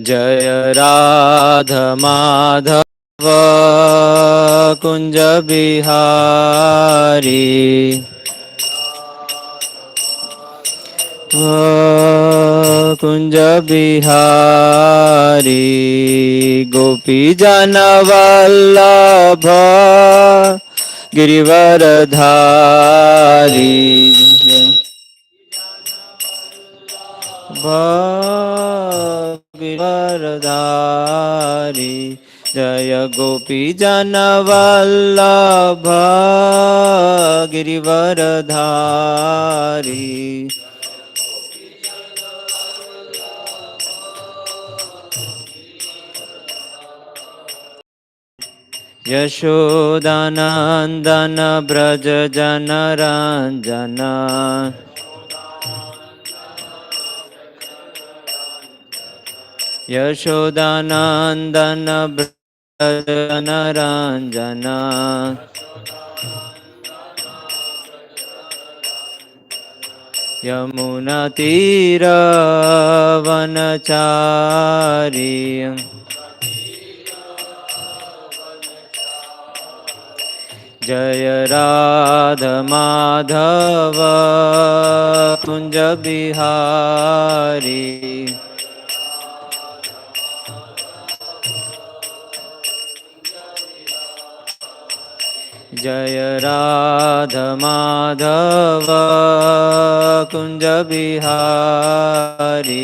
जय राधा माधव कुंज बिहारी कुंज बिहारी गोपी जन वल्लभ गिरिवरधारी गिरिवरधारी जय गोपी जन वल्लभ गिरिवरधारी यशोदानंदन ब्रज जन रंजन यशोदानंदन ब्रज जन रंजन यमुना तीर वनचारी जय राधा माधव कुंज बिहारी जय राधा माधव कुंज बिहारी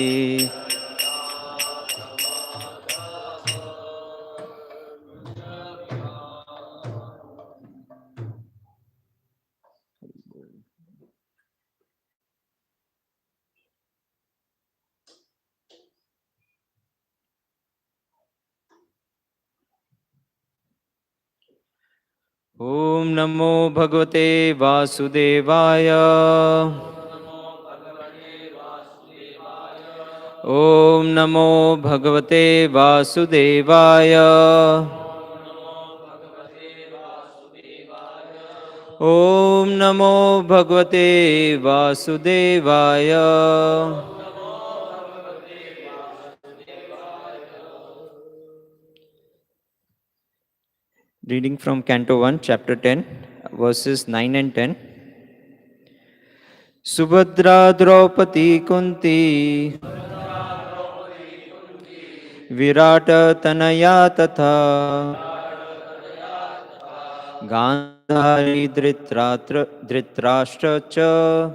ओम नमो भगवते वासुदेवाय ओम नमो भगवते वासुदेवाय ओम नमो भगवते वासुदेवाय Reading from Canto 1, Chapter 10, verses 9 and 10. Subhadra Draupadi Kunti Virata Tanaya Tatha Gandhari Dhritarashtra Cha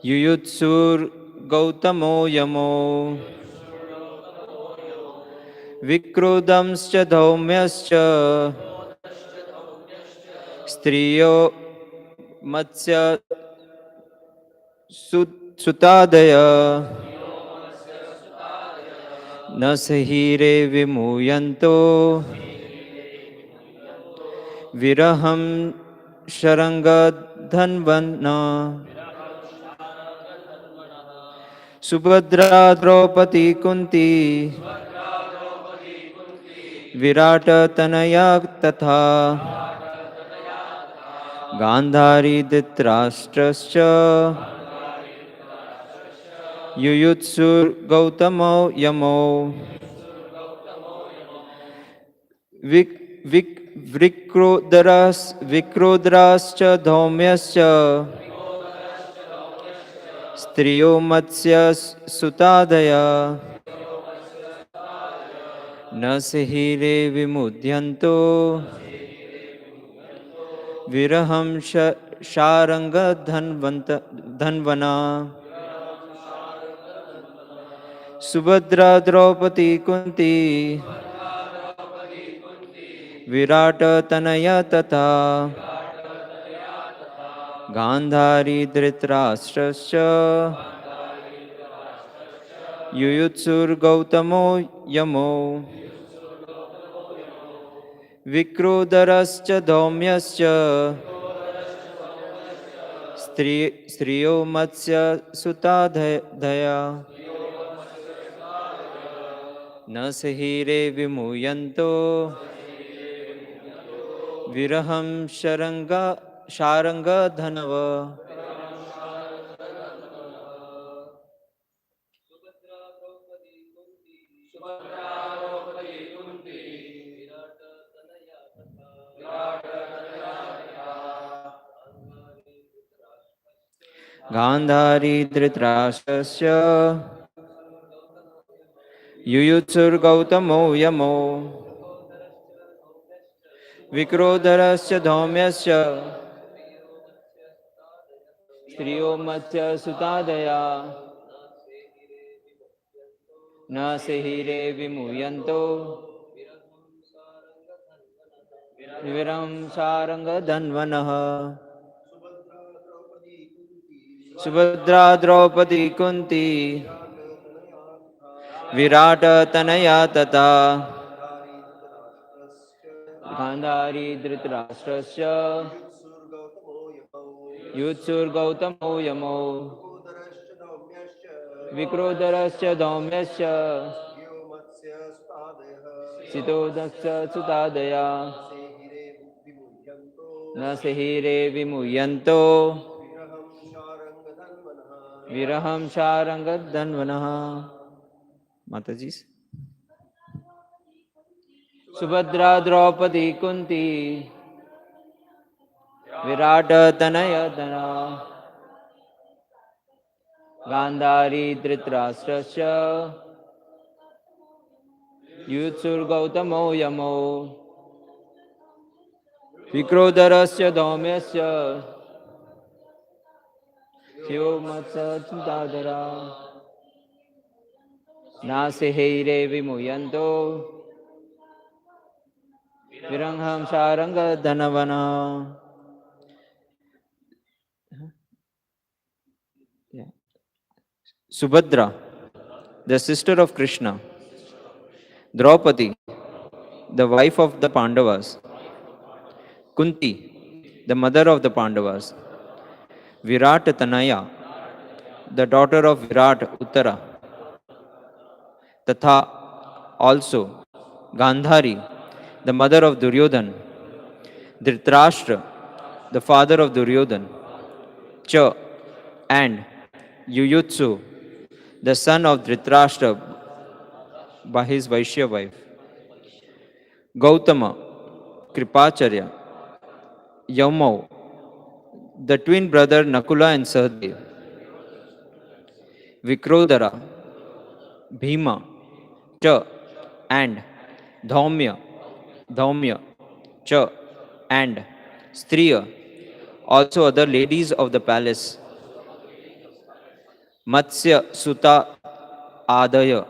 Yuyutsur Gautamo Yamo Vikrudamscha Dhaumyascha Striyo Matsya Sutadaya Nasahire Vimuyanto Viraham Sharanga Dhanvana Subhadra Draupadi Kunti Virata Tanaya Tatha Gandhari Dhritarashtrascha Yuyutsur Gautamo Yamo Vikrodrascha Dhaumyascha Striyo Matsya Sutadaya Nasihire Vimudyanto Viraham Sharanga Dhanvana Subhadra Draupadi Kunti Virata Tanaya Tatha Gandhari Dhritarashtrascha Yuyutsur Gautamo Yamo Vikrodarascha Dhaumyascha Striyo Matsya Sutadaya Nasahire Vimuyanto Viraham Sharanga Dhanava Gandhari धृतराष्ट्रस्य युयुत्सुर्गौतमो यमो विक्रोधरस्य धौम्यस्य स्त्रियो मत्स्य सुतादया न सेहिरे विमुयन्तो विरं सारङ्गधन्वनः सुभद्रा द्रौपदी कुन्ती विराट तनया तथा गान्धारी धृतराष्ट्रस्य युत्सुर्गौतमो यमो विक्रोधरस्य धौम्यस्य सितोदस्य सुतादया न सेहिरे विमुह्यन्तो विरहं शारङ्गधन्वनः. माताजी. Subhadra Draupadi Kunti Virat तनयतना Gandhari धृतराष्ट्रस्य युत्सुर्गौतमो यमो विक्रोधरस्य धौम्यस्य शिवमत्सुतादरा नासिहैरे विमुयन्तो विरंहं शारंगधनवना. Subhadra, the sister of Krishna, Draupadi, the wife of the Pandavas, Kunti, the mother of the Pandavas, Virat Tanaya, the daughter of Virat Uttara, Tatha also Gandhari, the mother of Duryodhan, Dhritarashtra, the father of Duryodhan, Cha, and Yuyutsu, the son of Dhritarashtra by his Vaishya wife, Gautama, Kripacharya, Yaumau, the twin brother Nakula and Sahadev, Vikrodara, Bhima, Cha, and Dhaumya, Cha, and Striya, also other ladies of the palace, Matsya Suta Adaya,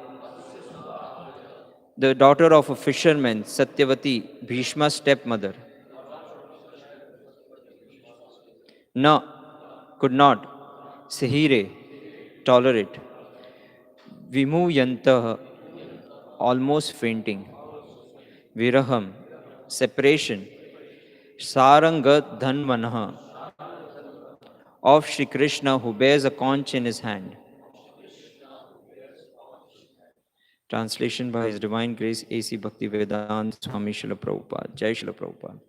the daughter of a fisherman, Satyavati, Bhishma's stepmother. Na, could not, Sahire, tolerate, Vimuyantah, almost fainting, Viraham, separation, Saranga Dhanvanaha, of Shri Krishna who bears a conch in his hand. Translation by His Divine Grace A.C. Bhaktivedanta Swami Srila Prabhupada. Jai Srila Prabhupada.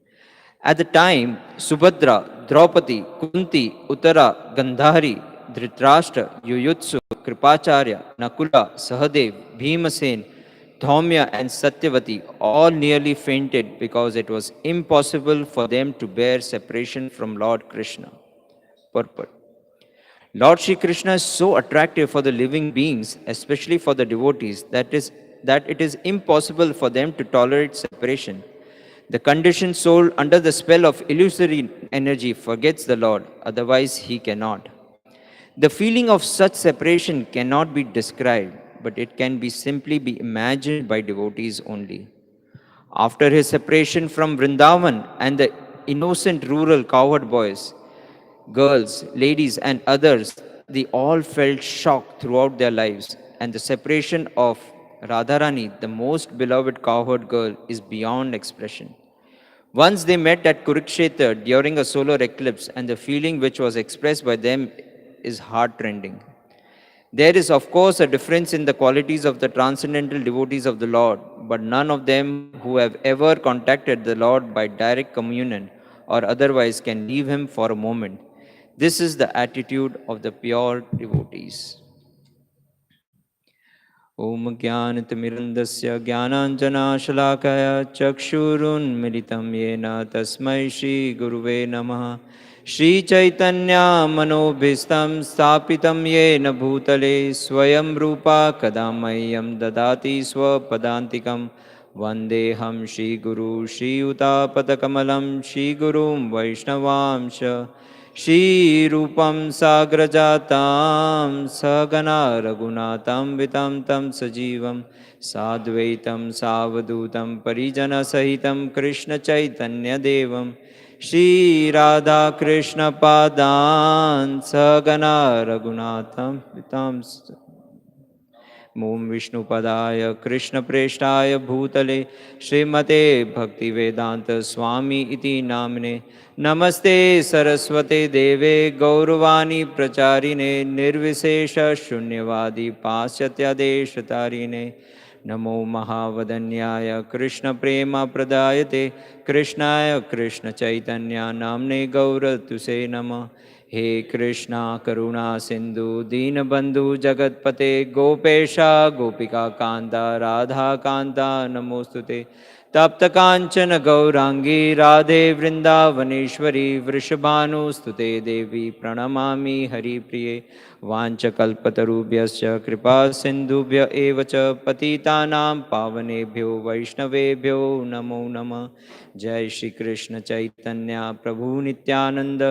At the time, Subhadra, Draupadi, Kunti, Uttara, Gandhari, Dhritarashtra, Yuyutsu, Kripacharya, Nakula, Sahadev, Bhimasen, Dhaumya and Satyavati all nearly fainted because it was impossible for them to bear separation from Lord Krishna. Purport. Lord Shri Krishna is so attractive for the living beings, especially for the devotees, that it is impossible for them to tolerate separation. The conditioned soul under the spell of illusory energy forgets the Lord, otherwise he cannot. The feeling of such separation cannot be described, but it can be simply be imagined by devotees only. After his separation from Vrindavan and the innocent rural cowherd boys, girls, ladies, and others, they all felt shock throughout their lives, and the separation of Radharani, the most beloved cowherd girl, is beyond expression. Once they met at Kurukshetra during a solar eclipse, and the feeling which was expressed by them is heart-rending. There is, of course, a difference in the qualities of the transcendental devotees of the Lord, but none of them who have ever contacted the Lord by direct communion or otherwise can leave him for a moment. This is the attitude of the pure devotees. ॐ ज्ञानतिमिरन्दस्य ज्ञानाञ्जनाशलाकया चक्षुरुन्मिलितं येन तस्मै श्रीगुरुवे नमः। श्रीचैतन्यमनोभीष्टं स्थापितं येन भूतले स्वयं रूपा कदा मह्यं ददाति स्वपदान्तिकं। वन्देऽहं श्रीगुरु श्रीयुतापदकमलं श्रीगुरुं वैष्णवांश श्रीरूपं साग्रजातां सहगना रघुनाथं वितं तं सजीवं साद्वैतं सावधूतं परिजनसहितं कृष्णचैतन्यदेवं श्रीराधाकृष्णपादान् सहगना रघुनाथं वितं ॐ विष्णुपदाय कृष्णप्रेष्ठाय भूतले श्रीमते भक्तिवेदांत स्वामी इति नाम्ने नमस्ते सरस्वते देवे गौरवाणी प्रचारिणे निर्विशेष शून्यवादी पाश्चात्यादेशतारिणे नमो महावदन्याय कृष्णप्रेमप्रदायते कृष्णाय कृष्णचैतन्य नाम्ने गौरतुसे नमः। हे कृष्णा करुणा सिंधु दीनबंधु जगतपते गोपेशा गोपिका कांता राधा कांता नमोस्तुते। तप्त कांचन गौरांगी राधे वृंदावनेश्वरी वृषभानुस्तुते देवी प्रणमामि हरिप्रिये। वाञ्छकल्पतरुभ्यश्च कृपा सिन्धुभ्य एव च पतितानां पावनेभ्यो वैष्णवेभ्यो नमो नमः। जय श्री कृष्ण चैतन्य प्रभु नित्यानंद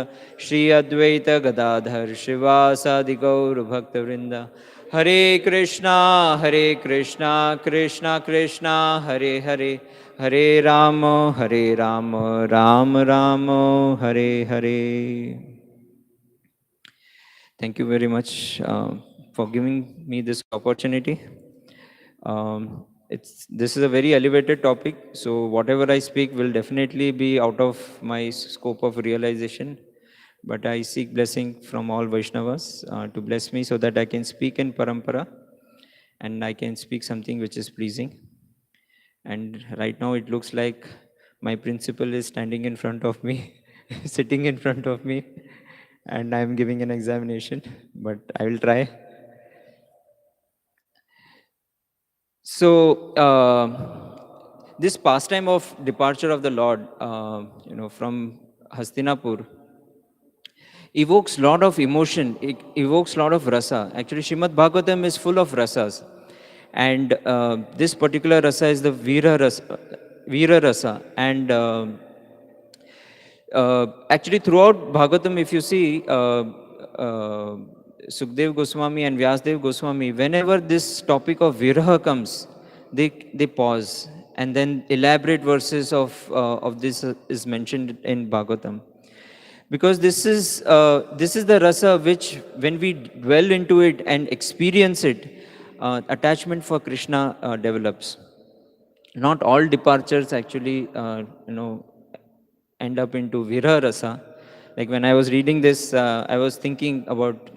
श्री अद्वैत गदाधर श्रीवासादि गौर भक्तवृंद। हरे Krishna Krishna Krishna Hare Hare Hare Ram Ram Ram Hare Hare. Thank you very much for giving me this opportunity. This is a very elevated topic, so whatever I speak will definitely be out of my scope of realization. But I seek blessing from all Vaishnavas to bless me so that I can speak in parampara and I can speak something which is pleasing. And right now it looks like my principal is standing in front of me, sitting in front of me, and I'm giving an examination, but I will try. So, this pastime of departure of the Lord, from Hastinapur, evokes lot of emotion, it evokes lot of rasa. Actually, Srimad Bhagavatam is full of rasas. And this particular rasa is the Veera rasa. And actually, throughout Bhagavatam, if you see, Sukdev Goswami and Vyasdev Goswami, whenever this topic of Viraha comes, they pause. And then elaborate verses of this is mentioned in Bhagavatam. Because this is the rasa which, when we dwell into it and experience it, attachment for Krishna develops. Not all departures actually, end up into Vira rasa. Like when I was reading this, I was thinking about,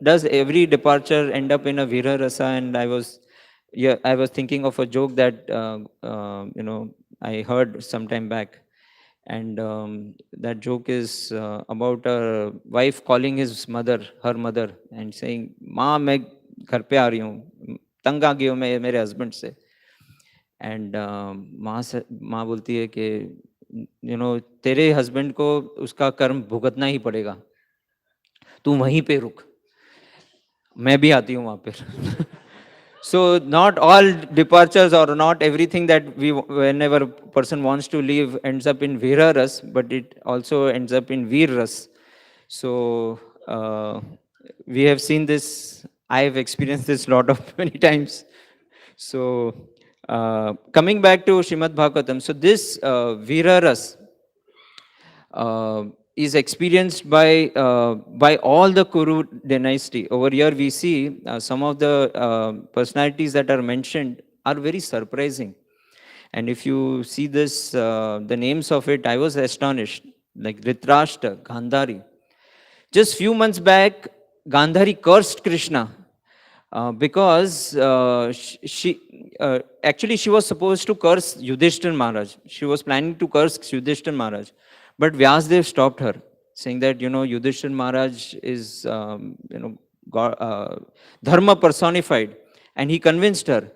does every departure end up in a Vira rasa? And I was thinking of a joke that, I heard some time back. And that joke is about a wife calling her mother, and saying, "माँ मैं घर पे आ रही हूँ, तंग आ गई हूँ मैं मेरे husband से." And माँ बोलती है कि तेरे husband को उसका कर्म भुगतना ही पड़ेगा, तू वहीं पे रुक, मैं भी आती हूँ वहाँ पर. So not all departures or not everything that whenever person wants to leave ends up in Viraras, but it also ends up in Virras. So we have seen this. I have experienced this lot of many times. So coming back to Srimad Bhagavatam, so this Viraras is experienced by all the Kuru dynasty. Over here we see some of the personalities that are mentioned are very surprising. And if you see this, the names of it, I was astonished. Like Dhritarashtra, Gandhari. Just few months back, Gandhari cursed Krishna because actually she was supposed to curse Yudhishthir Maharaj. She was planning to curse Yudhishthir Maharaj. But Vyasdev stopped her, saying that, Yudhishthir Maharaj is, God, Dharma personified. And he convinced her.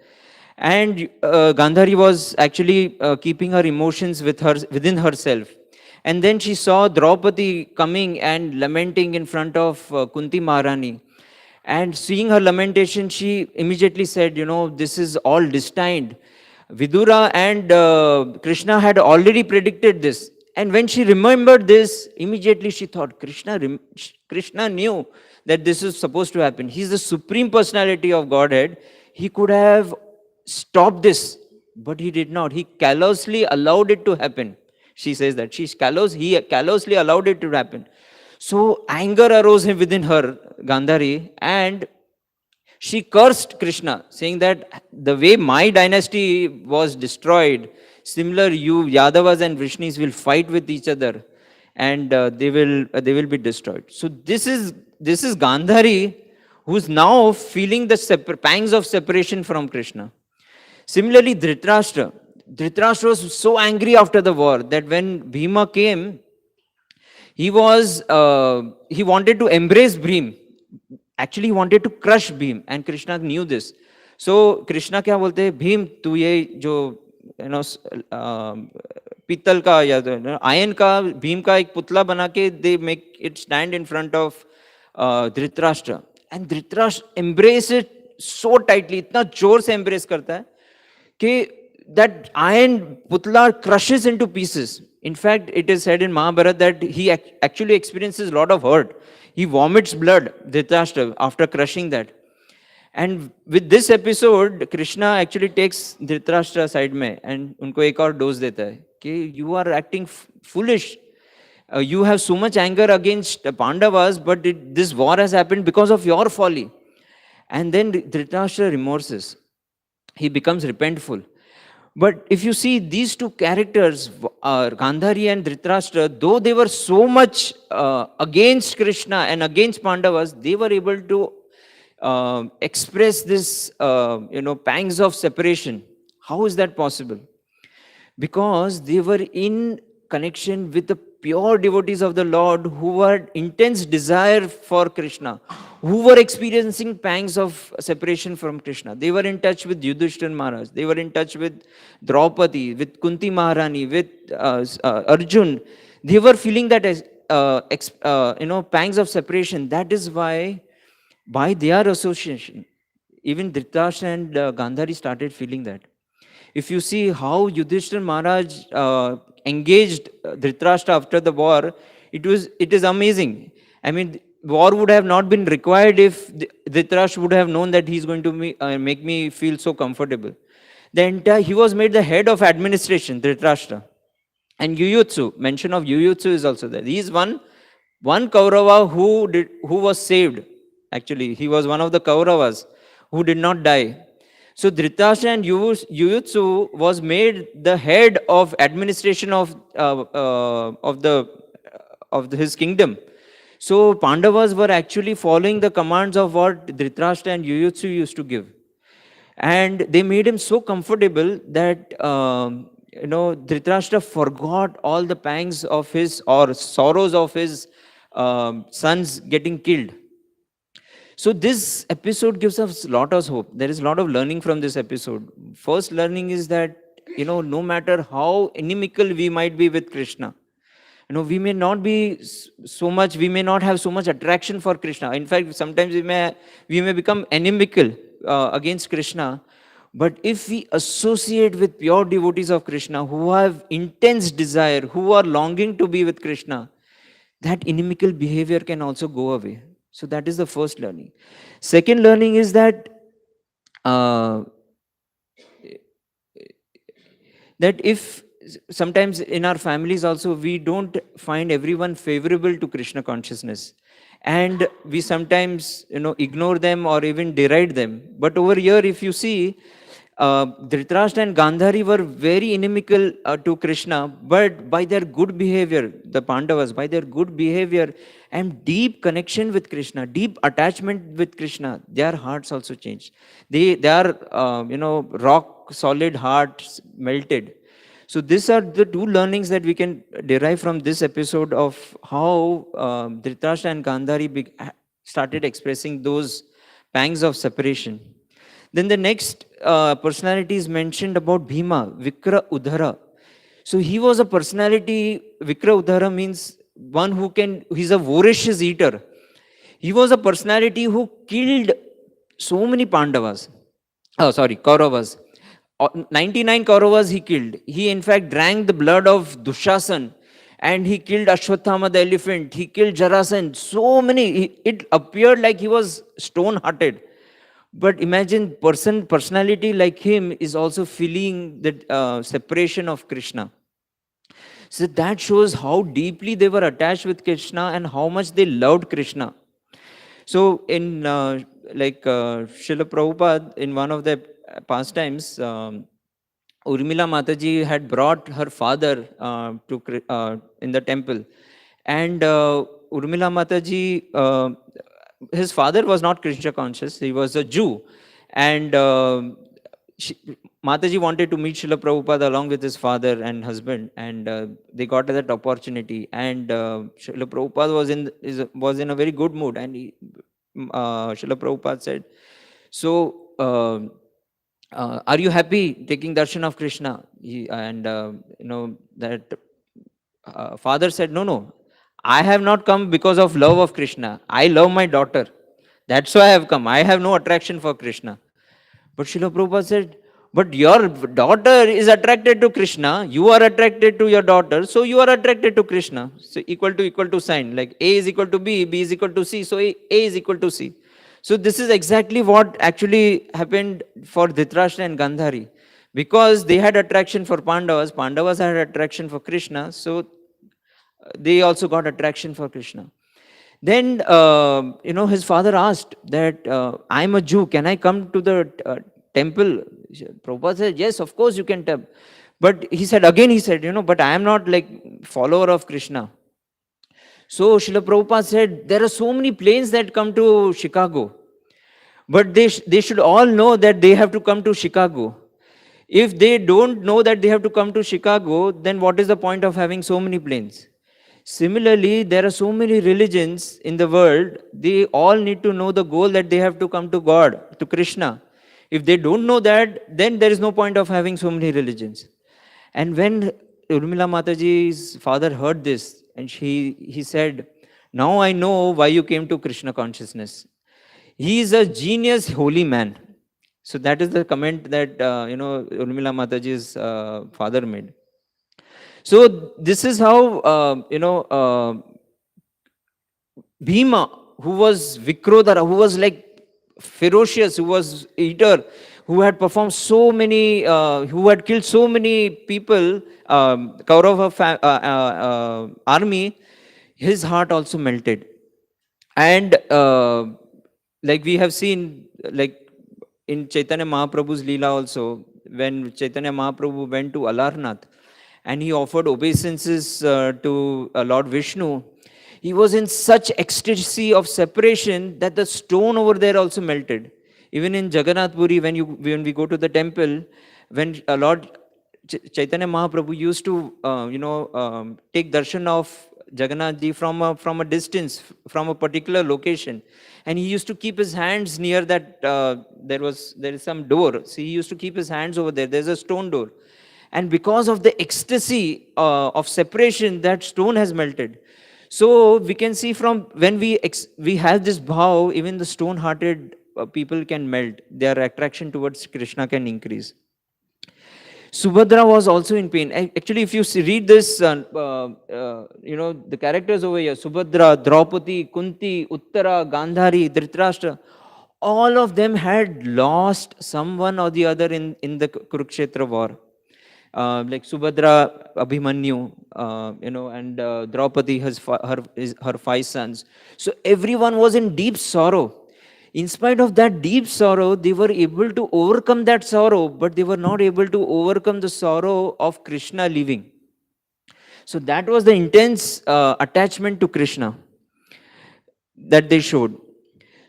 And Gandhari was actually keeping her emotions within herself. And then she saw Draupadi coming and lamenting in front of Kunti Maharani. And seeing her lamentation, she immediately said, this is all destined. Vidura and Krishna had already predicted this. And when she remembered this, immediately she thought, Krishna knew that this is supposed to happen. He's the supreme personality of Godhead. He could have stopped this, but he did not. He callously allowed it to happen. She says that. He callously allowed it to happen. So anger arose within her, Gandhari, and she cursed Krishna, saying that the way my dynasty was destroyed, similar you Yadavas and Vrishnis will fight with each other, and they will be destroyed. So this is Gandhari, who's now feeling the pangs of separation from Krishna. Similarly, Dhritarashtra was so angry after the war that when Bhima came, he wanted to embrace Bhim. Actually, he wanted to crush Bhim, and Krishna knew this. So Krishna क्या बोलते हैं, भीम तू ये जो पीतल का या ion का भीम का एक पुतला बना के they make it stand in front of Dhritarashtra, and Dhritarashtra embrace it so tightly, इतना जोर से embrace करता है कि that iron putla crushes into pieces. In fact, it is said in Mahabharata that he actually experiences a lot of hurt. He vomits blood, Dhritarashtra, after crushing that. And with this episode, Krishna actually takes Dhritarashtra side में and उनको एक और dose देता है कि you are acting foolish. You have so much anger against Pandavas, but this war has happened because of your folly. And then Dhritarashtra remorses. He becomes repentful. But if you see these two characters, Gandhari and Dhritarashtra, though they were so much against Krishna and against Pandavas, they were able to express this, pangs of separation. How is that possible? Because they were in connection with the pure devotees of the Lord who had intense desire for Krishna, who were experiencing pangs of separation from Krishna. They were in touch with Yudhishthira Maharaj. They were in touch with Draupadi, with Kunti Maharani, with Arjun. They were feeling that pangs of separation. That is why, by their association, even Dhritarashtra and Gandhari started feeling that. If you see how Yudhishthira Maharaj engaged Dhritarashtra after the war, it is amazing. I mean, war would have not been required if Dhritarashtra would have known that he's going to make me feel so comfortable. He was made the head of administration, Dhritarashtra. And Yuyutsu, mention of Yuyutsu is also there. He is one Kaurava who was saved. Actually, he was one of the Kauravas who did not die. So Dhritarashtra and Yuyutsu was made the head of administration of his kingdom. So Pandavas were actually following the commands of what Dhritarashtra and Yuyutsu used to give. And they made him so comfortable that Dhritarashtra forgot all the pangs of his or sorrows of his sons getting killed. So this episode gives us a lot of hope. There is a lot of learning from this episode. First learning is that, no matter how inimical we might be with Krishna, we may not be we may not have so much attraction for Krishna. In fact, sometimes we may become inimical against Krishna. But if we associate with pure devotees of Krishna who have intense desire, who are longing to be with Krishna, that inimical behavior can also go away. So that is the first learning. Second learning is that if sometimes in our families also we don't find everyone favorable to Krishna consciousness, and we sometimes ignore them or even deride them. But over here, if you see, Dhritarashtra and Gandhari were very inimical to Krishna, but by their good behavior, the Pandavas, by their good behavior and deep connection with Krishna, deep attachment with Krishna, their hearts also changed. They are, rock solid hearts melted. So these are the two learnings that we can derive from this episode of how Dhritarashtra and Gandhari started expressing those pangs of separation. Then the next personality is mentioned about Bhima, Vikra Udhara. So he was a personality, Vikra Udhara means one who can, he's a voracious eater. He was a personality who killed so many Pandavas. Oh, sorry, Kauravas. 99 Kauravas he killed. He in fact drank the blood of Dushasan, and he killed Ashwathama the elephant. He killed Jarasan. So many. It appeared like he was stone-hearted. But imagine personality like him is also feeling the separation of Krishna. So that shows how deeply they were attached with Krishna and how much they loved Krishna. So in Srila Prabhupada, in one of the pastimes, Urmila Mataji had brought her father in the temple. And Urmila Mataji, his father was not Krishna conscious, he was a Jew. And Mataji wanted to meet Srila Prabhupada along with his father and husband, and they got that opportunity. And Srila Prabhupada was in a very good mood, and Srila Prabhupada said, "So, are you happy taking darshan of Krishna?" That father said, "No, I have not come because of love of Krishna. I love my daughter. That's why I have come. I have no attraction for Krishna." But Srila Prabhupada said, "But your daughter is attracted to Krishna, you are attracted to your daughter, so you are attracted to Krishna." So equal to sign, like A is equal to B is equal to C, so A is equal to C. So this is exactly what actually happened for Dhritarashtra and Gandhari. Because they had attraction for Pandavas, Pandavas had attraction for Krishna, so they also got attraction for Krishna. Then, his father asked that, "I'm a Jew, can I come to the temple?" Prabhupada said, "Yes, of course you can come." But he said, "But I am not like follower of Krishna." So Srila Prabhupada said, "There are so many planes that come to Chicago. But they should all know that they have to come to Chicago. If they don't know that they have to come to Chicago, then what is the point of having so many planes?" Similarly, there are so many religions in the world, they all need to know the goal that they have to come to God, to Krishna. If they don't know that, then there is no point of having so many religions. And when Urmila Mataji's father heard this, and he said, "Now I know why you came to Krishna consciousness. He is a genius, holy man." So that is the comment that Urmila Mataji's father made. So this is how Bhima, who was Vikrodhara, who was like ferocious, who was eater, who had performed so many, who had killed so many people, Kaurava army, his heart also melted. And like we have seen, like in Chaitanya Mahaprabhu's Leela also, when Chaitanya Mahaprabhu went to Alarnath and he offered obeisances to Lord Vishnu, he was in such ecstasy of separation that the stone over there also melted. Even in Jagannath Puri, when we go to the temple, when Lord Chaitanya Mahaprabhu used to take darshan of Jagannath ji from a distance, from a particular location, and he used to keep his hands near that. There is some door, so he used to keep his hands over there. There's a stone door, and because of the ecstasy of separation, that stone has melted. So we can see from when we have this bhav, even the stone-hearted people can melt. Their attraction towards Krishna can increase. Subhadra was also in pain. Actually, if you read this, the characters over here, Subhadra, Draupadi, Kunti, Uttara, Gandhari, Dhritarashtra, all of them had lost someone or the other in the Kurukshetra war. Like Subhadra, Abhimanyu, and Draupadi, her 5 sons. So everyone was in deep sorrow. In spite of that deep sorrow, they were able to overcome that sorrow, but they were not able to overcome the sorrow of Krishna leaving. So that was the intense attachment to Krishna that they showed.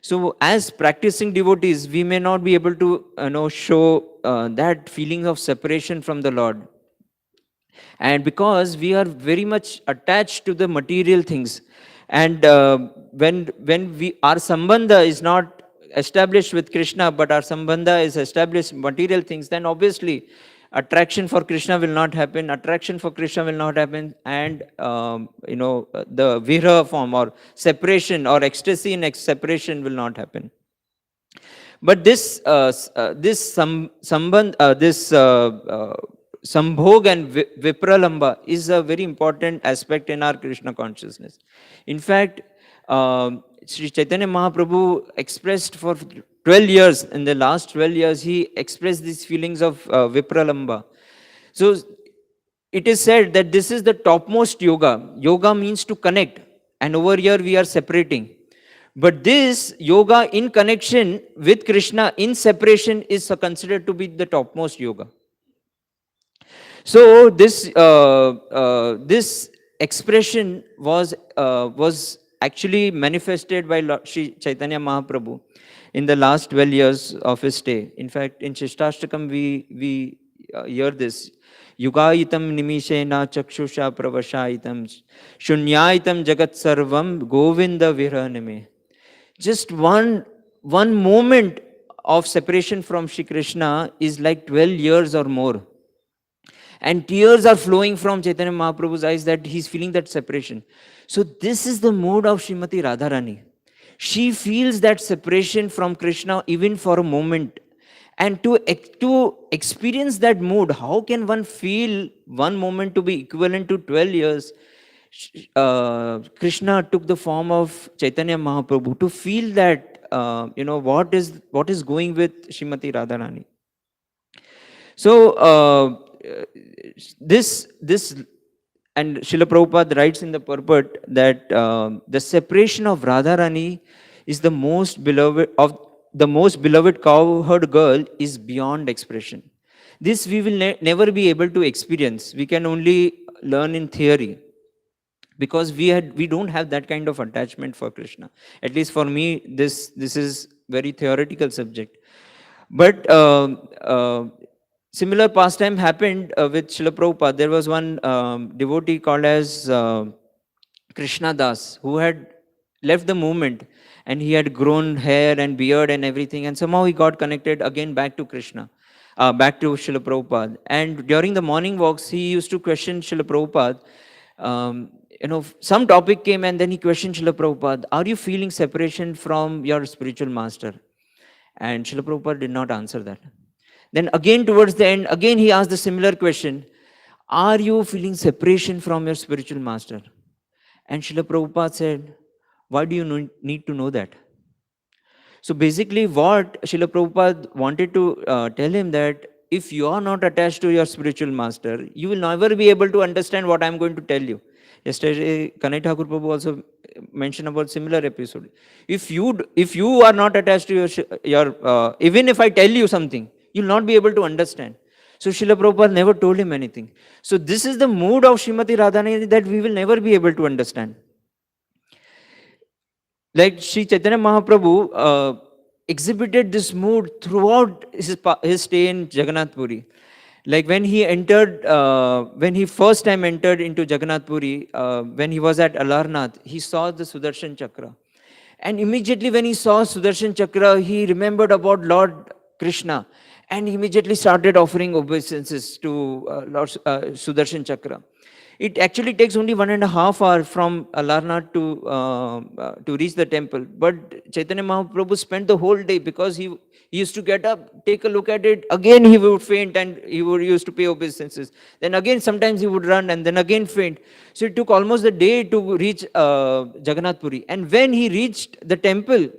So as practicing devotees, we may not be able to show that feeling of separation from the Lord. And because we are very much attached to the material things, and when our sambandha is not established with Krishna, but our sambandha is established material things, then obviously attraction for Krishna will not happen, attraction for Krishna will not happen, and the vira form or separation or ecstasy in separation will not happen. But this sambhog and vipralamba is a very important aspect in our Krishna consciousness. In fact, Sri Chaitanya Mahaprabhu expressed for 12 years, in the last 12 years, he expressed these feelings of vipralamba. So it is said that this is the topmost yoga. Yoga means to connect, and over here we are separating. But this yoga in connection with Krishna in separation is considered to be the topmost yoga. So this expression was actually manifested by Lord Sri Chaitanya Mahaprabhu in the last 12 years of his stay. In fact, in Shishtastakam we hear this. Yugaitam nimishena chakshusha pravashaitam shunyaitam jagat sarvam govinda viranime. Just one moment of separation from Shri Krishna is like 12 years or more. And tears are flowing from Chaitanya Mahaprabhu's eyes that he's feeling that separation. So this is the mood of Srimati Radharani. She feels that separation from Krishna even for a moment. And to experience that mood, how can one feel one moment to be equivalent to 12 years? Krishna took the form of Chaitanya Mahaprabhu to feel that, what is going with Srimati Radharani. So, this and Srila Prabhupada writes in the purport that the separation of Radharani is the most beloved cowherd girl is beyond expression. This we will never be able to experience. We can only learn in theory, because we don't have that kind of attachment for Krishna. At least for me, this is very theoretical subject. But similar pastime happened with Srila Prabhupada. There was one devotee called as Krishna Das, who had left the movement, and he had grown hair and beard and everything, and somehow he got connected again back to Krishna, back to Srila Prabhupada. And during the morning walks, he used to question Srila Prabhupada. Some topic came, and then he questioned Srila Prabhupada, are you feeling separation from your spiritual master? And Srila Prabhupada did not answer that. Then again towards the end, again he asked the similar question, are you feeling separation from your spiritual master? And Srila Prabhupada said, why do you need to know that? So basically what Srila Prabhupada wanted to tell him that if you are not attached to your spiritual master, you will never be able to understand what I am going to tell you. Yesterday, Kanai Thakur Prabhu also mentioned about similar episode. If you are not attached to your even if I tell you something, you'll not be able to understand. So Srila Prabhupada never told him anything. So this is the mood of Srimati Radharani that we will never be able to understand. Like Sri Chaitanya Mahaprabhu exhibited this mood throughout his stay in Jagannath Puri. Like when he first time entered into Jagannath Puri, when he was at Alarnath, he saw the Sudarshan Chakra. And immediately when he saw Sudarshan Chakra, he remembered about Lord Krishna, and immediately started offering obeisances to Lord Sudarshan Chakra. It actually takes only 1.5 hours from Alarnath to reach the temple. But Chaitanya Mahaprabhu spent the whole day, because he used to get up, take a look at it, again he would faint, and he used to pay obeisances. Then again sometimes he would run, and then again faint. So it took almost a day to reach Jagannath Puri. And when he reached the temple,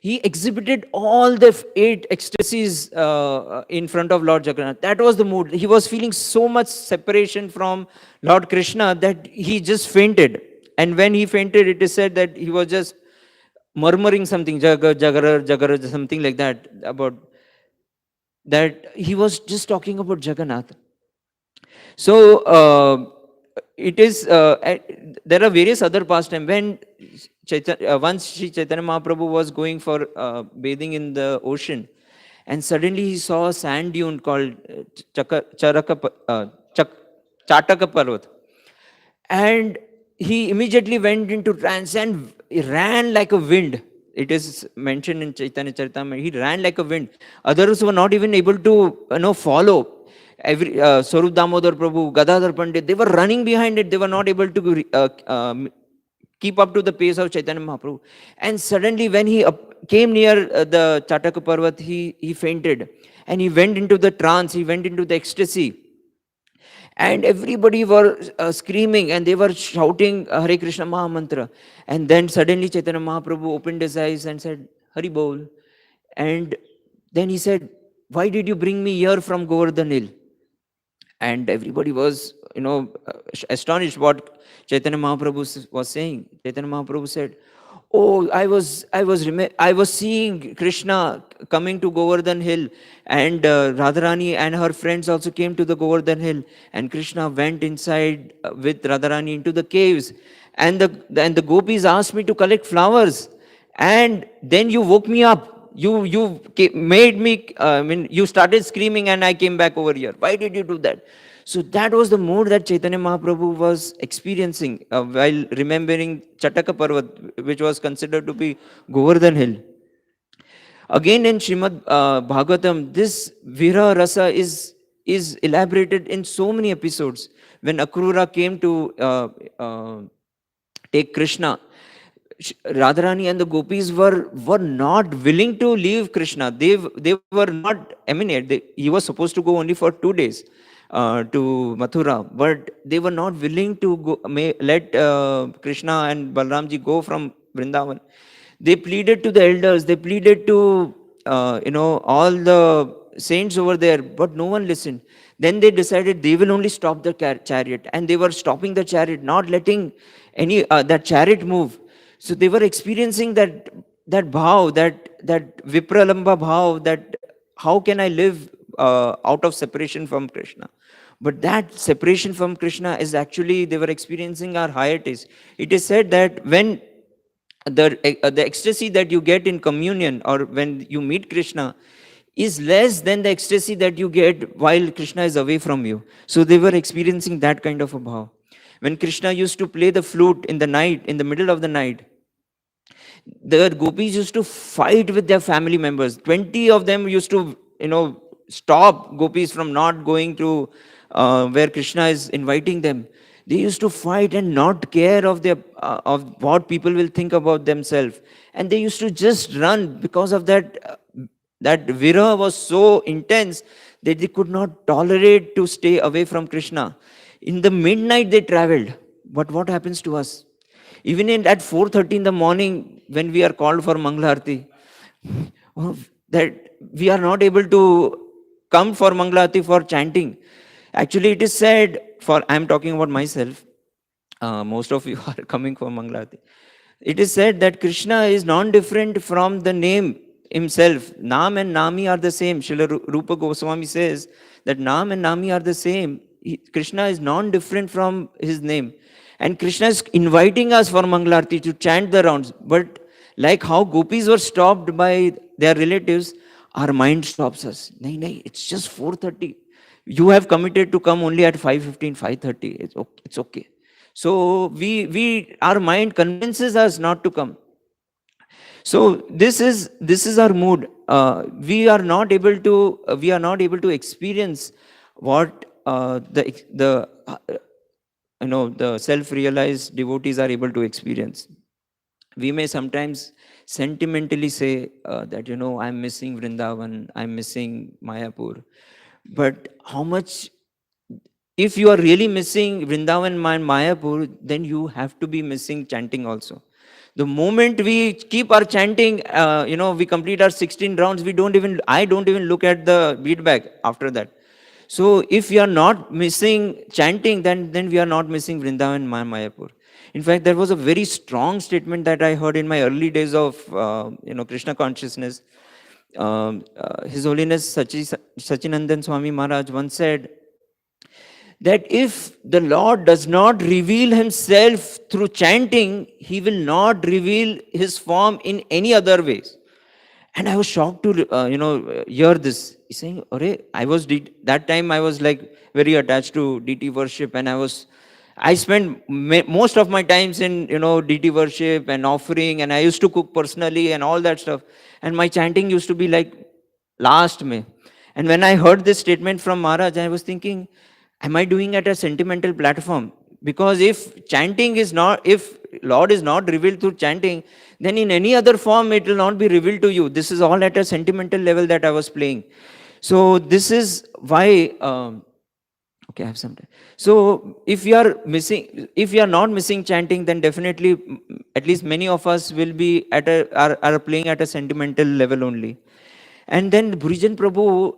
he exhibited all the 8 ecstasies in front of Lord Jagannath. That was the mood. He was feeling so much separation from Lord Krishna that he just fainted. And when he fainted, it is said that he was just murmuring something, Jagar, Jagar, Jagar, something like that, about that. He was just talking about Jagannath. So it is, there are various other pastimes. When once Sri Chaitanya Mahaprabhu was going for bathing in the ocean, and suddenly he saw a sand dune called Chataka Parvat, and he immediately went into trance and ran like a wind. it is mentioned in Chaitanya Charitamrita, he ran like a wind. Others were not even able to, follow. Every Swarup Damodar Prabhu, Gadadhar Pandit, they were running behind it. They were not able to keep up to the pace of Chaitanya Mahaprabhu. And suddenly, when he came near the Chataka Parvat, he fainted. And he went into the trance, he went into the ecstasy. And everybody were screaming and they were shouting Hare Krishna Maha Mantra. And then suddenly Chaitanya Mahaprabhu opened his eyes and said, Hari Bol. And then he said, why did you bring me here from Govardhan Hill? And everybody was, astonished what Chaitanya Mahaprabhu was saying. Chaitanya Mahaprabhu said, oh, I was seeing Krishna coming to Govardhan Hill, and Radharani and her friends also came to the Govardhan Hill, and Krishna went inside with Radharani into the caves, and the gopis asked me to collect flowers, and then you woke me up. You made me, you started screaming and I came back over here. Why did you do that? So that was the mood that Chaitanya Mahaprabhu was experiencing while remembering Chataka Parvat, which was considered to be Govardhan Hill. Again in Srimad Bhagavatam, this Vira Rasa is elaborated in so many episodes. When Akrura came to take Krishna, Radharani and the gopis were not willing to leave Krishna. They were not, he was supposed to go only for 2 days to Mathura, but they were not willing to let Krishna and Balramji go from Vrindavan. They pleaded to the elders, they pleaded to all the saints over there, but no one listened. Then they decided they will only stop the chariot, and they were stopping the chariot, not letting any that chariot move. So they were experiencing that bhav, that vipralamba bhav, that how can I live out of separation from Krishna? But that separation from Krishna is actually, they were experiencing our higher taste. It is said that when the ecstasy that you get in communion or when you meet Krishna is less than the ecstasy that you get while Krishna is away from you. So they were experiencing that kind of a bhav. When Krishna used to play the flute in the night, in the middle of the night, the gopis used to fight with their family members. 20 of them used to, stop gopis from not going to where Krishna is inviting them. They used to fight and not care of what people will think about themselves. And they used to just run because of that. That vira was so intense that they could not tolerate to stay away from Krishna. In the midnight they traveled. But what happens to us? Even at 4:30 in the morning, when we are called for Mangala that we are not able to come for Mangala for chanting. Actually, it is said, I am talking about myself, most of you are coming for Mangala. It is said that Krishna is non-different from the name himself. Nam and Nami are the same. Srila Rupa Goswami says that Nam and Nami are the same. Krishna is non-different from his name. And Krishna is inviting us for Mangalarti to chant the rounds. But like how gopis were stopped by their relatives, our mind stops us. Nahi, it's just 4:30. You have committed to come only at 5:15, 5:30. It's okay. So our mind convinces us not to come. So this is our mood. We are not able to experience what the self-realized devotees are able to experience. We may sometimes sentimentally say that, I'm missing Vrindavan, I'm missing Mayapur. But how much, if you are really missing Vrindavan and Mayapur, then you have to be missing chanting also. The moment we keep our chanting, we complete our 16 rounds, I don't even look at the beat bag after that. So if we are not missing chanting, then we are not missing Vrindavan and Mayapur. In fact, there was a very strong statement that I heard in my early days of Krishna consciousness. His Holiness Sachinandan Swami Maharaj once said that if the Lord does not reveal himself through chanting, he will not reveal his form in any other ways. And I was shocked to hear this. He's saying, that time I was like very attached to deity worship, and I I spent most of my times in, deity worship and offering, and I used to cook personally and all that stuff. And my chanting used to be like last May. And when I heard this statement from Maharaj, I was thinking, am I doing at a sentimental platform? Because if chanting is not, if Lord is not revealed through chanting, then in any other form it will not be revealed to you. This is all at a sentimental level that I was playing. So this is why. Okay, I have some time. So if you are missing, if you are not missing chanting, then definitely, at least many of us will be at are playing at a sentimental level only. And then Burijan Prabhu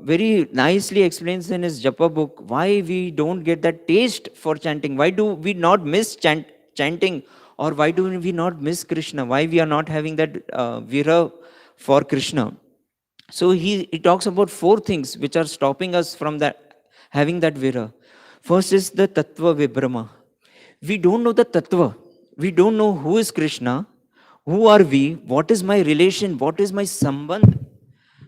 very nicely explains in his Japa book why we don't get that taste for chanting. Why do we not miss chanting, or why do we not miss Krishna? Why we are not having that vira for Krishna? So he talks about 4 things which are stopping us from that having that vira. First is the tattva vibrama. We don't know the tattva. We don't know who is Krishna, who are we, what is my relation, what is my sambandh,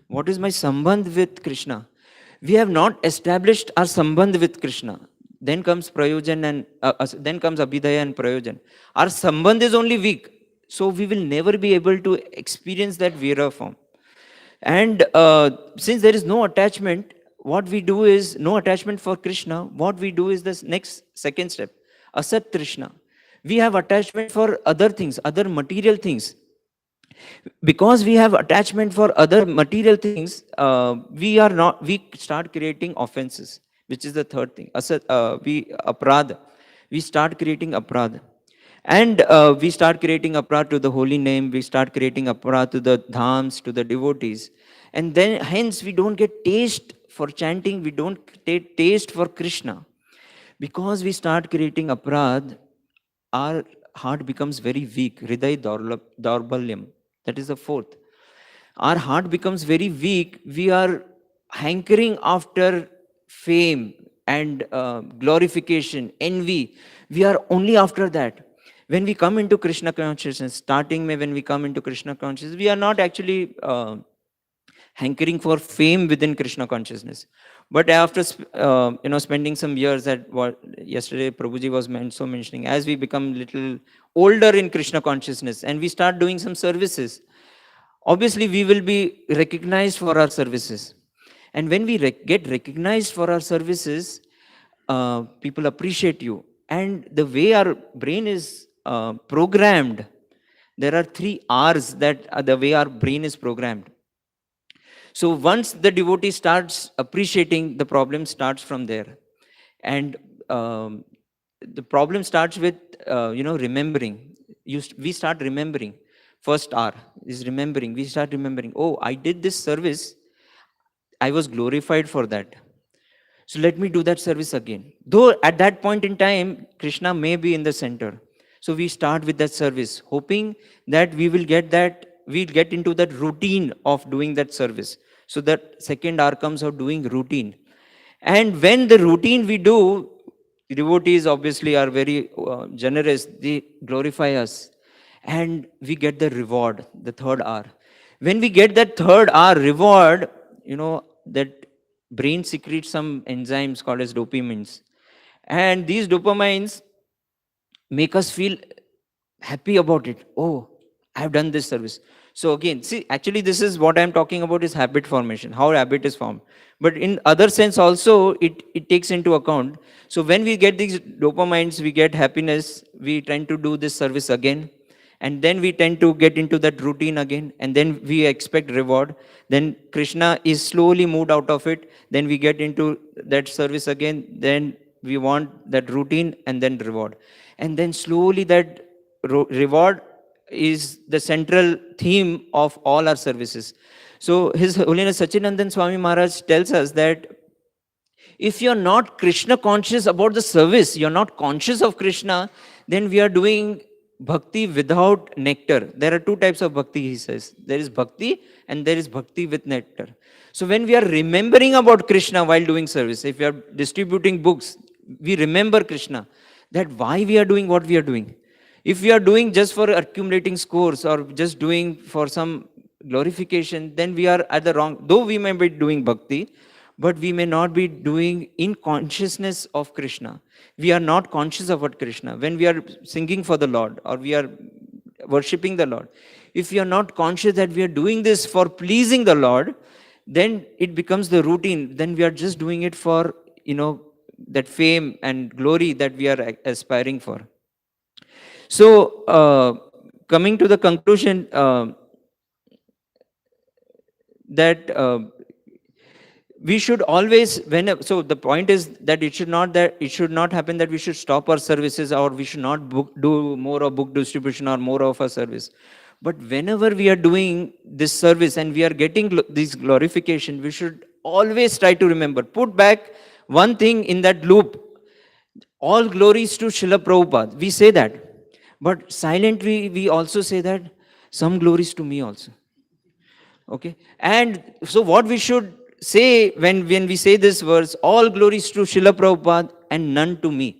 what is my sambandh with Krishna. We have not established our sambandh with Krishna. Then comes prayojan and then comes abhidaya and prayojan. Our sambandh is only weak, so we will never be able to experience that vira form. And since there is no attachment, what we do is, no attachment for Krishna, what we do is this next second step, asat trishna. We have attachment for other things, other material things. Because we have attachment for other material things, we start creating offenses, which is the third thing. Aprad. We start creating aprad. And we start creating aparat to the holy name, we start creating aparat to the dhams, to the devotees. And then hence we don't get taste for chanting, we don't get taste for Krishna. Because we start creating aparat, our heart becomes very weak. Hriday Daurbalyam. That is the fourth. Our heart becomes very weak. We are hankering after fame and glorification, envy. We are only after that. When we come into Krishna consciousness, starting when we come into Krishna consciousness, we are not actually hankering for fame within Krishna consciousness. But after spending some years, at what yesterday Prabhuji was mentioning, as we become little older in Krishna consciousness and we start doing some services, obviously we will be recognized for our services. And when we get recognized for our services, people appreciate you. And the way our brain is programmed, there are 3 R's that are the way our brain is programmed. So once the devotee starts appreciating, the problem starts from there. And the problem starts with, remembering. We start remembering. First R is remembering. We start remembering, oh, I did this service. I was glorified for that. So let me do that service again. Though at that point in time, Krishna may be in the center. So we start with that service, hoping that we will get that, we'll get into that routine of doing that service. So that second R comes out doing routine. And when the routine we do, devotees obviously are very generous. They glorify us. And we get the reward, the third R. When we get that third R reward, that brain secretes some enzymes called as dopamines. And these dopamines make us feel happy about it. Oh, I have done this service. So again, see, actually this is what I'm talking about is habit formation, how habit is formed. But in other sense also, it takes into account. So when we get these dopamines, we get happiness, we tend to do this service again. And then we tend to get into that routine again. And then we expect reward. Then Krishna is slowly moved out of it. Then we get into that service again. Then we want that routine and then reward. And then slowly that reward is the central theme of all our services. So His Holiness Sachinandan Swami Maharaj tells us that if you're not Krishna conscious about the service, you're not conscious of Krishna, then we are doing bhakti without nectar. There are 2 types of bhakti, he says. There is bhakti and there is bhakti with nectar. So when we are remembering about Krishna while doing service, if we are distributing books, we remember Krishna, that why we are doing what we are doing. If we are doing just for accumulating scores or just doing for some glorification, then we are at the wrong, though we may be doing bhakti, but we may not be doing in consciousness of Krishna. We are not conscious about Krishna. When we are singing for the Lord or we are worshipping the Lord, if we are not conscious that we are doing this for pleasing the Lord, then it becomes the routine. Then we are just doing it for, that fame and glory that we are aspiring for. So, coming to the conclusion, that we should always, so the point is that it should not happen that we should stop our services, or we should not do more of book distribution or more of a service. But whenever we are doing this service and we are getting this glorification, we should always try to remember, put back one thing in that loop: all glories to Srila Prabhupada. We say that, but silently we also say that some glories to me also. Okay. And so what we should say when we say this verse, all glories to Srila Prabhupada and none to me.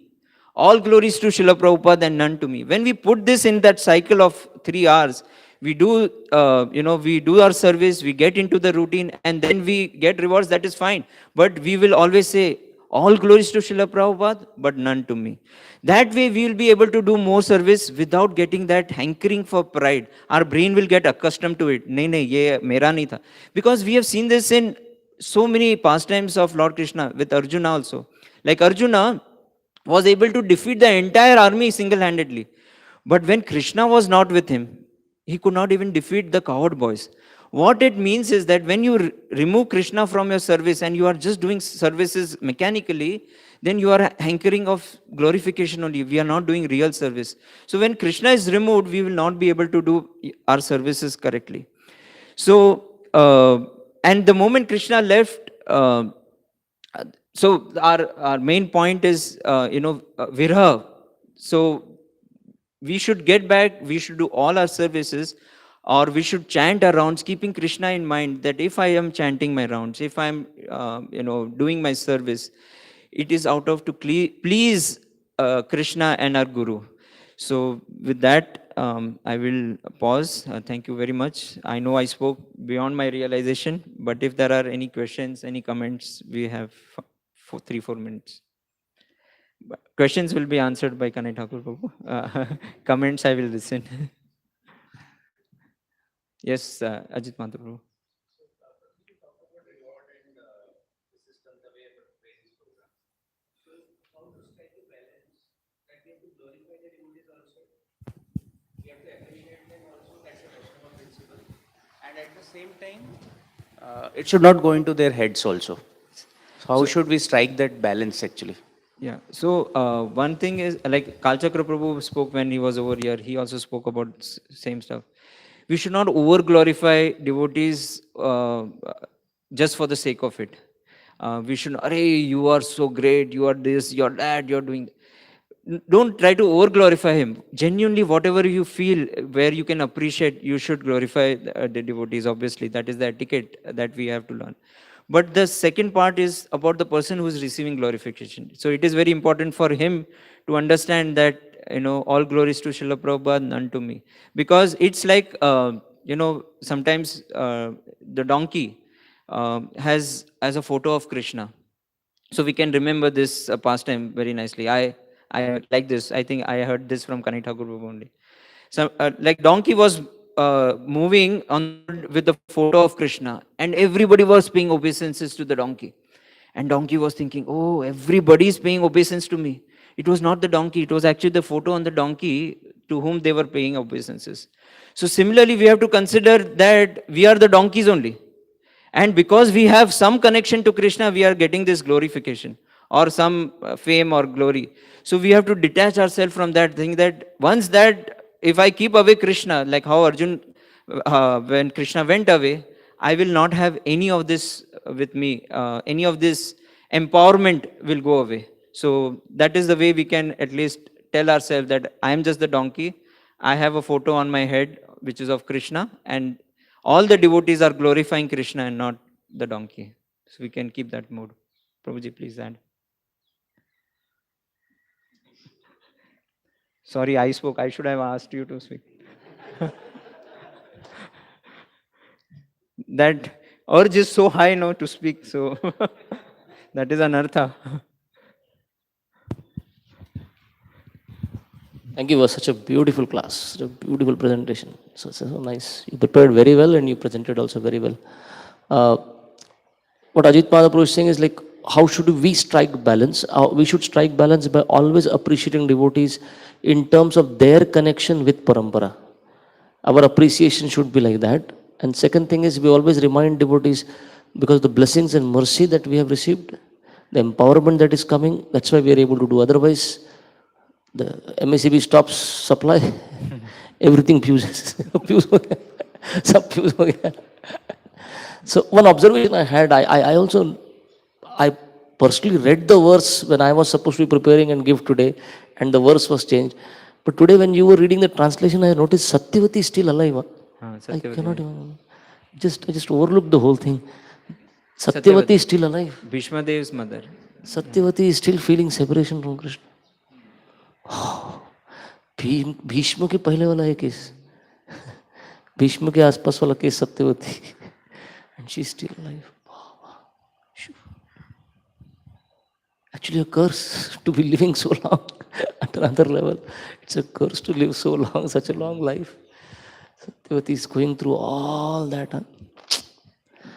All glories to Srila Prabhupada and none to me. When we put this in that cycle of 3 hours, we do, we do our service, we get into the routine, and then we get rewards, that is fine. But we will always say, all glories to Srila Prabhupada, but none to me. That way we will be able to do more service without getting that hankering for pride. Our brain will get accustomed to it. Nahi, nahi, ye mera nahi tha. Because we have seen this in so many pastimes of Lord Krishna, with Arjuna also. Like Arjuna was able to defeat the entire army single-handedly. But when Krishna was not with him, he could not even defeat the coward boys. What it means is that when you remove Krishna from your service and you are just doing services mechanically, then you are hankering of glorification only. We are not doing real service. So when Krishna is removed, we will not be able to do our services correctly. So, and the moment Krishna left, so our main point is, Virha. So we should get back, we should do all our services, or we should chant our rounds, keeping Krishna in mind, that if I am chanting my rounds, if I am, doing my service, it is out of to please Krishna and our Guru. So with that, I will pause. Thank you very much. I know I spoke beyond my realization, but if there are any questions, any comments, we have for 3-4 minutes. Questions will be answered by Kanai Thakur Prabhu. Comments I will listen. Yes, Ajit Mathur Prabhu. And at the same time, it should not go into their heads also. So how should we strike that balance actually? Yeah. So one thing is, like Kalchakra Prabhu spoke when he was over here, he also spoke about same stuff. We should not over glorify devotees just for the sake of it. We should, Arey, you are so great, you are this, you are that, you are doing. Don't try to over glorify him. Genuinely, whatever you feel, where you can appreciate, you should glorify the devotees. Obviously, that is the etiquette that we have to learn. But the second part is about the person who is receiving glorification. So it is very important for him to understand that, all glories to Srila Prabhupada, none to me. Because it's like, sometimes the donkey has as a photo of Krishna. So we can remember this pastime very nicely. I like this. I think I heard this from Kanai Thakur Prabhu only. So, like donkey was moving on with the photo of Krishna, and everybody was paying obeisances to the donkey. And donkey was thinking, oh, everybody is paying obeisance to me. It was not the donkey. It was actually the photo on the donkey to whom they were paying obeisances. So similarly, we have to consider that we are the donkeys only. And because we have some connection to Krishna, we are getting this glorification or some fame or glory. So we have to detach ourselves from that thing, that once that, if I keep away Krishna, like how Arjun, when Krishna went away, I will not have any of this with me. Any of this empowerment will go away. So that is the way we can at least tell ourselves that I am just the donkey. I have a photo on my head which is of Krishna, and all the devotees are glorifying Krishna and not the donkey. So we can keep that mode. Prabhuji, please add. Sorry, I spoke. I should have asked you to speak. That Urge is so high now to speak, so that is anartha. Thank you. It was such a beautiful class, such a beautiful presentation. So nice. You prepared very well and you presented also very well. Uh, what Ajit Madhaprabhu is saying is like, how should we strike balance? We should strike balance by always appreciating devotees in terms of their connection with parampara. Our appreciation should be like that. And second thing is, we always remind devotees because the blessings and mercy that we have received, the empowerment that is coming, that's why we are able to do. Otherwise, the MACB stops supply, everything fuses. Fuse ho gaya. Sab fuse ho gaya. So one observation I had, I also, I personally read the verse when I was supposed to be preparing and give today, and the verse was changed. But today when you were reading the translation, I noticed Satyavati is still alive. Huh? I Satyavati. cannot even, I just overlooked the whole thing. Satyavati is still alive. Bhishma Dev's mother. Satyavati is still feeling separation from Krishna. Bhishma के पहले वाला है case, Bhishma के आसपास वाला case Satyavati, and she is still alive. Actually a curse to be living so long at another level. It's a curse to live so long, such a long life. Satyavati is going through all that. Huh?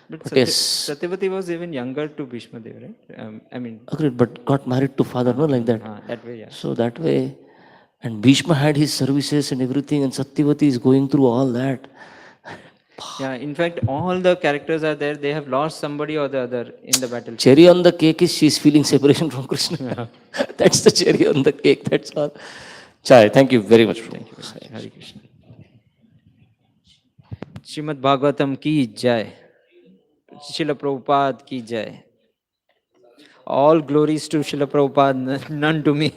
But Yes. Satyavati was even younger to Bhishma Dev, right? I mean, Agreed, but got married to father, no, like that. that way, yeah. So that way, and Bhishma had his services and everything, and Satyavati is going through all that. Yeah, in fact, all the characters are there. They have lost somebody or the other in the battle. Cherry on the cake is she's feeling separation from Krishna. That's the cherry on the cake. That's all. Chai, thank you very much. Thank you. Hare Krishna. Srimad Bhagavatam ki jai. Srila Prabhupada ki jai. All glories to Srila Prabhupada, none to me.